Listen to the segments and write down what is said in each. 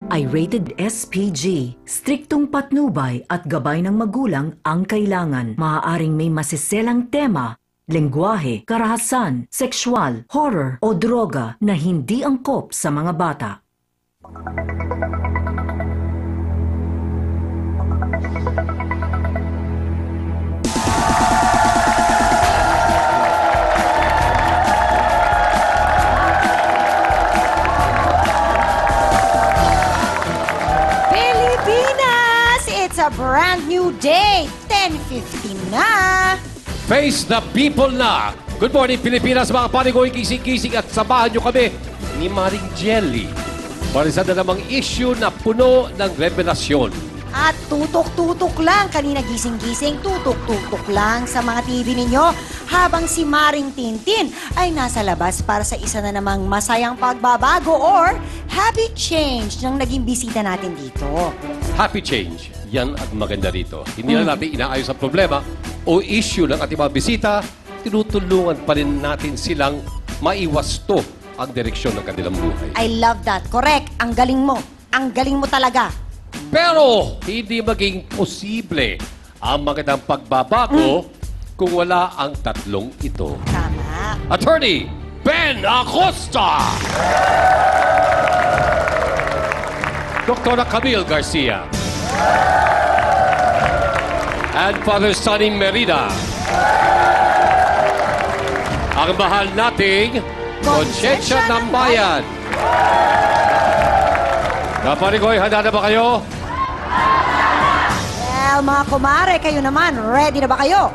ay rated SPG. Striktong patnubay at gabay ng magulang ang kailangan. Maaaring may masiselang tema, lengguwahe, karahasan, sexual, horror o droga na hindi angkop sa mga bata. It's a brand new day, 10:50 na. Face the people na! Good morning, Pilipinas, mga panigoy, kising-kising at samahan nyo kami ni Maring Jelly para sa namang issue na puno ng revelasyon. At tutok-tutok lang, kanina gising-gising, tutok-tutok lang sa mga TV ninyo habang si Maring Tintin ay nasa labas para sa isa na namang masayang pagbabago or happy change ng naging bisita natin dito. Happy change. Yan ang maganda rito. Hindi na natin inaayos ang problema o issue ng ating mga bisita, tinutulungan pa rin natin silang maiwasto ang direksyon ng kanilang buhay. I love that. Correct. Ang galing mo. Ang galing mo talaga. Pero hindi maging posible ang magandang pagbabago kung wala ang tatlong ito. Tama. Attorney Ben Acosta! Dr. Camille Garcia. And Father Sonny Merida. Ang mahal nating Konsyensya ng Bayan. Kapanigoy, handa na ba kayo? Well, mga kumare, kayo naman, ready na ba kayo?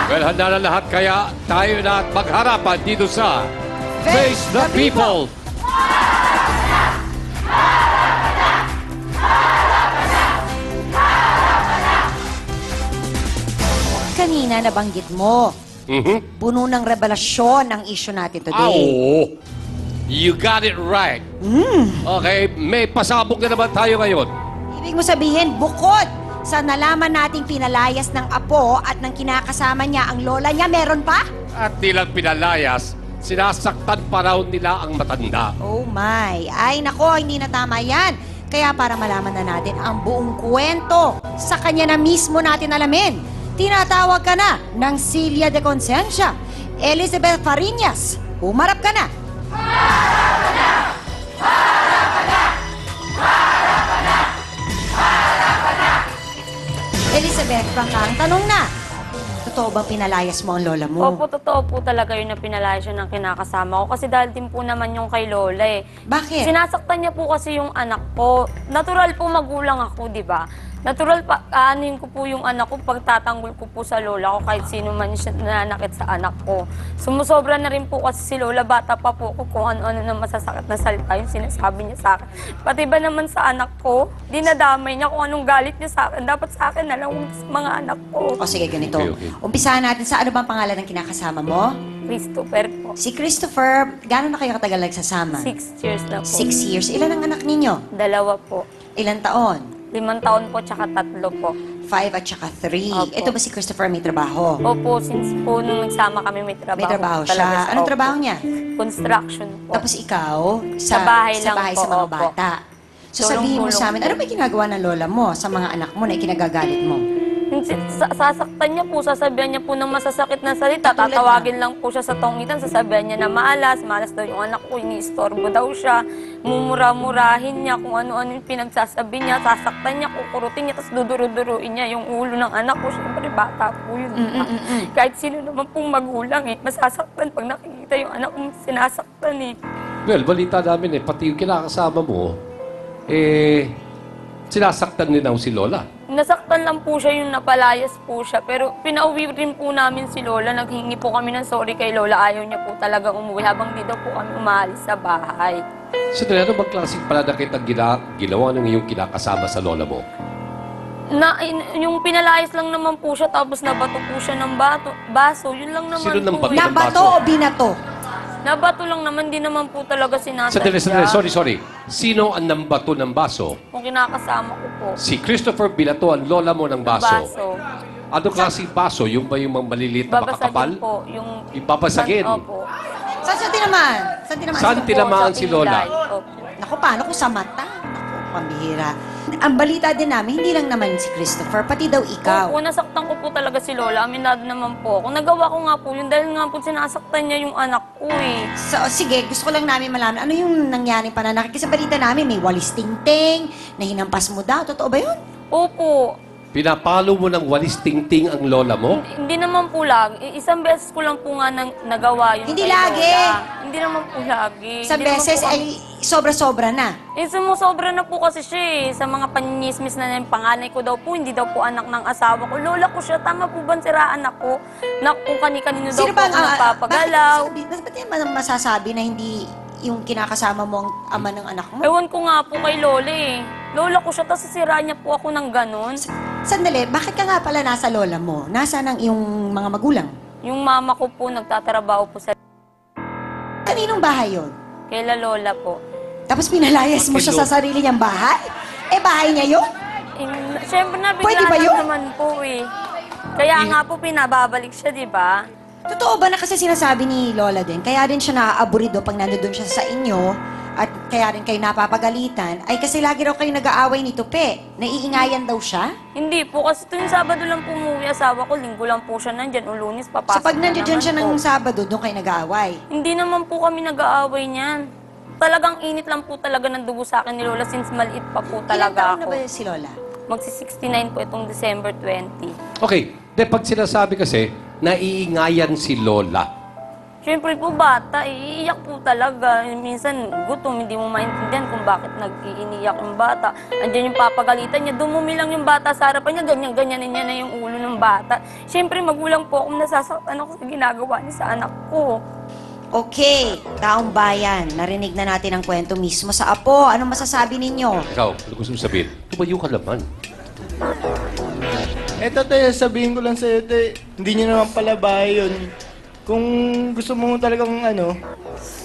Well, handa na lahat, kaya tayo na magharapan dito sa Face the People. Kanina nabanggit mo, puno ng revelasyon ang issue natin today. Oo. You got it right. Okay, may pasabog na naman tayo ngayon. Ibig mo sabihin, bukod sa nalaman nating pinalayas ng apo at ng kinakasama niya ang lola niya, meron pa? At di lang pinalayas, sinasaktan pa raw nila ang matanda. Oh my. Ay nako, hindi na tama yan. Kaya para malaman na natin ang buong kwento, sa kanya na mismo natin alamin. Tinatawag ka na ng Silya de Consensya. Elizabeth Fariñas, humarap ka na. Harap ka na! Harap ka na! Harap ka na! Harap ka na! Elizabeth, ang tanong na, totoo bang pinalayas mo ang lola mo? Opo, totoo po talaga yun na pinalayas yun ng kinakasama ko. Kasi dahil din po naman yung kay lola eh. Bakit? Sinasaktan niya po kasi yung anak ko. Natural po magulang ako, di ba? Natural pa, aanuin ko po yung anak ko pagtatanggol ko po sa lola ko kahit sino man siya nananakit sa anak ko. Sumusobra na rin po kasi si lola, bata pa po ko kung ano-ano na masasakit na salita yung sinasabi niya sa akin. Pati ba naman sa anak ko, dinadamay niya kung anong galit niya sa akin. Dapat sa akin na lang sa mga anak ko. O sige, ganito. Okay. Umpisahan natin sa ano bang pangalan ng kinakasama mo? Christopher po. Si Christopher, gano'n na kayo katagal nagsasama? 6 years na po. 6 years. Ilan ang anak ninyo? 2 po. Ilan taon? 5 taon po, tsaka 3 po. 5 at saka 3. Opo. Ito ba si Christopher may trabaho? Opo, since po nung nagsama kami may trabaho. May trabaho talaga siya. Anong opo. trabaho niya? Construction po. Tapos ikaw, Sa bahay lang po, sa mga opo. bata. So sabihin mo Tulong-tulong sa amin, po. ano ba ginagawa ng lola mo sa mga anak mo na ikinagagalit mo? Sasaktan niya po, sasabihan niya po ng masasakit na salita. Katulad Tatawagin lang po siya sa tongitan, sasabihan niya na malas daw yung anak ko, iniistorbo daw siya. Mumura-murahin niya kung ano-ano yung pinagsasabi niya, sasaktan niya, kukurutin niya, tapos duduro-duruin niya yung ulo ng anak ko. Siyempre, bata po yun. Kahit sino naman pong magulang masasaktan pag nakikita yung anak mo sinasaktan eh. Well, balita namin pati yung kinakasama mo, sinasaktan din daw si Lola. Nasaktan lang po siya yung napalayas po siya. Pero pinauwi rin po namin si Lola. Naghingi po kami ng sorry kay Lola. Ayaw niya po talaga umuwi habang di daw po kami umalis sa bahay. So, ano bang klaseng pananakit ang ginawa ng iyong kinakasama sa lola mo? Yung pinalayas lang naman po siya tapos nabato po siya ng baso. Yun lang naman Sino nang po. bato? Nabato o binato? Nabato lang naman, di naman po talaga Sandali. sinasadya. Sorry. Sino ang nambato ng baso? Kung kinakasama ko po. Si Christopher binato ang lola mo ng baso. Baso. Ano klaseng baso? Yung ba yung mga maliliit na makakapal? Babasagin po. Yung Babasagin? Opo. Saan tinamaan? Saan tinamaan si Lola? Opo. Naku, Naku, paano kung sa mata? Naku, pambihira. Ang balita din namin, hindi lang naman si Christopher, pati daw ikaw. Opo, nasaktan ko po talaga si Lola. Aminado naman po ako. Nagawa ko nga po yun dahil nga po sinasaktan niya yung anak ko eh. So, sige, gusto ko lang namin malaman, ano yung nangyaring pananakit? Kasi sa balita namin, may walis tingting, na hinampas mo daw. Totoo ba yun? Opo. Pinapalo mo ng walis tingting ang lola mo? Hindi naman po lagi. Isang beses ko lang po nga nagawa yun Hindi kay lagi. Lola. Hindi naman po lagi. Sa Hindi naman beses po ay sobra-sobra na. sumusobra na po kasi siya eh. Sa mga panismis na yung panganay ko daw po, hindi daw po anak ng asawa ko. Lola ko siya, tama po ba siraan ako? Na kung kani-kanino daw po ako nagpapagalaw. Ba't yan masasabi na hindi yung kinakasama mo ang ama ng anak mo? Ewan ko nga po kay Lola eh. Lola ko siya, tapos sira niya po ako ng ganon. Sandali, bakit ka nga pala nasa lola mo? Nasaan ang iyong mga magulang? Yung mama ko po nagtatrabaho po sa Kaninong bahay yun? kaila Lola po. Tapos pinalayas mo siya sa sarili niyang bahay? Eh, bahay niya yun? Siyempre Pwede nabigla ba yun? naman po eh. Kaya nga po pinababalik siya, di ba? Totoo ba na kasi sinasabi ni Lola din, kaya din siya naaaburido pag nandoon siya sa inyo, at kaya rin kayo napapagalitan, ay kasi lagi raw kayo nag-aaway ni Tupe. Naiingayan daw siya? Hindi po, kasi tuwing Sabado lang po umuwi asawa ko, Linggo lang po siya nandyan, o Lunes papasok So pag na nandiyan naman siya po. ng Sabado, doon kayo nag-aaway. Hindi naman po kami nag-aaway niyan. Talagang init lang po talaga ng dugo sa akin ni Lola since maliit pa po Ilang talaga taon na ako. ba si Lola? Magsi-69 po itong December 20. Okay, pag sinasabi kasi, naiingayan si lola. Siyempre po bata, iiyak po talaga. Minsan gutom, hindi mo maintindihan kung bakit nag-iiniyak yung bata. Andiyan yung papagalitan niya, dumumi lang yung bata sa harapan niya, ganyan-ganyanin niya na yung ulo ng bata. Siyempre magulang po akong nasasaktan ako sa ginagawa niya sa anak ko. Okay, taong bayan, narinig na natin ang kwento mismo sa apo. Anong masasabi ninyo? Ikaw, ano gusto mo sabihin? Tumayo ka naman. Eto tayo, sabihin ko lang sa'yo, te, hindi nyo naman pala bahay yun. Kung gusto mo talagang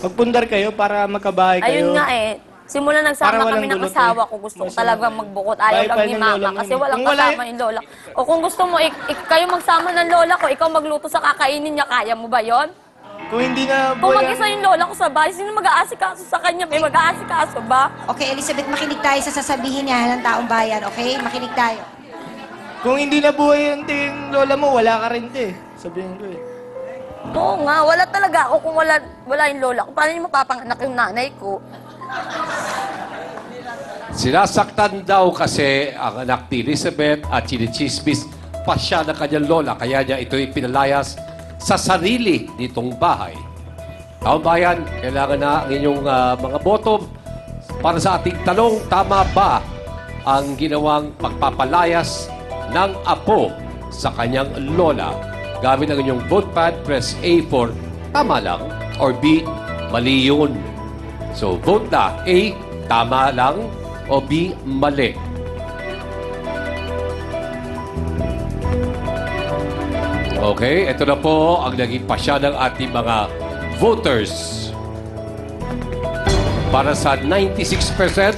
magpundar kayo para magkabahay kayo. Ayun nga eh. Simula Para nagsama walang kami ng gulo, asawa te. ko, gusto ko Masama talaga kayo. magbukod. Ayaw lang Bye-bye ni ng lola mama mo kasi yun. walang Kung wala- kasama yung lola. O kung gusto mo, kayo magsama ng lola ko, ikaw magluto sa kakainin niya, kaya mo ba yon? Kung hindi na Kung buhay mag-isa yung lola ko sa bahay, sino mag-aasikaso sa kanya? May mag-aasikaso ba? Okay, Elizabeth, makinig tayo sa sasabihin niya ng taong bayan, okay? Makinig tayo. kung hindi na buhay yung te, yung lola mo, wala ka rin, te. Sabihin ko eh. Oo nga, wala talaga ako kung wala yung lola ko. Paano yung mapapanganak yung nanay ko? Sinasaktan daw kasi ang anak ni Elizabeth at chinichismis pa siya ng kanyang lola. Kaya niya ito'y pinalayas sa sarili nitong bahay. Taong bayan, kailangan na ang inyong mga boto para sa ating tanong, tama ba ang ginawang pagpapalayas ng apo sa kanyang lola? Gamit ang inyong vote pad, press A for tama lang or B, mali yun. So, vote na. A, tama lang o B, mali. Okay, ito na po ang naging pasya ng ating mga voters. Para sa 96%,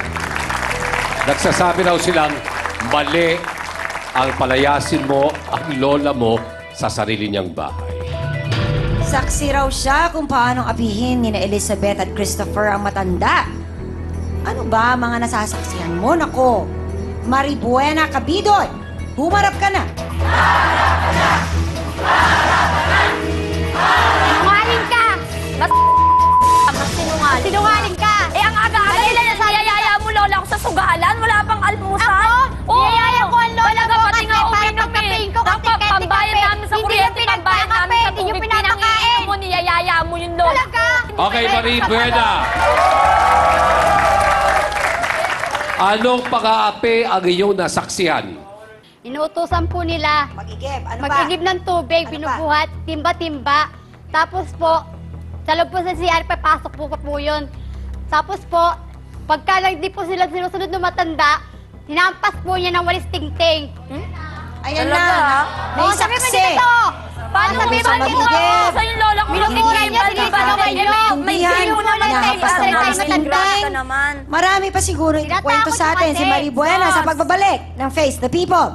nagsasabi raw silang mali ang palayasin mo ang lola mo sa sarili niyang bahay. Saksi raw siya kung paano apihin ni na Elizabeth at Christopher ang matanda. Ano ba mga nasasaksihan mo? Nako, Maribuena Cabidoy, humarap ka na. Sinungaling ka! Mas sinungaling. Sinungaling ka! Eh, ang aga-aga nila niyayaya mo lola ko sa sugalan. Wala pang almusal. Ako? Niyayaya ko ang lola Talaga, mo pati kasi nga para uminom pagkapein ko kasi kahit pambayad kape. namin sa Hindi kuryente, nyo pambayad namin sa hindi nyo tubig, pinapakain. pinanginom mo, niyayaya mo yung lola. Talaga? Okay, Marie Buena. Anong pang-aapi ang iyong nasaksihan? Inuutosan po nila Mag-igib, ano ba? mag-igib ng tubig, Ano binubuhat, timba-timba. Tapos po, sa loob po sa CR, papasok po yun. Tapos po, pagka hindi po sila sinusunod ng matanda, hinampas po niya ng walis tingting. Ayan Talaga, na, ha? may sabi mo saksi. dito! Paano sabi sa mo dito? mag-igib? Sa yung lola ko, Minumura niya, nagigibal, sinasaway diba? niyo. May Hindi yan, sino naman hinahampas tayo, ng tayo, walis tayo, tingting. ka naman. Marami pa siguro Tinatakot kwento sa atin mo si kasi. Marie Buena sa pagbabalik ng Face the People.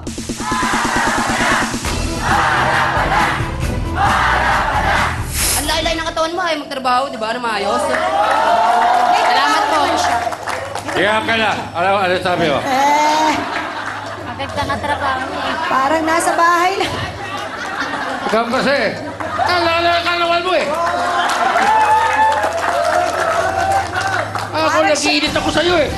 Ang laylay ng katawan mo ay magtrabaho, di ba? Na maayos. Salamat po. Kaya ka na. Ano sabi mo? Maganda nga trabaho niya eh. Parang nasa bahay lang. Ikaw kasi. Kalawal mo eh. Ako, nag-iinit ako sa'yo eh.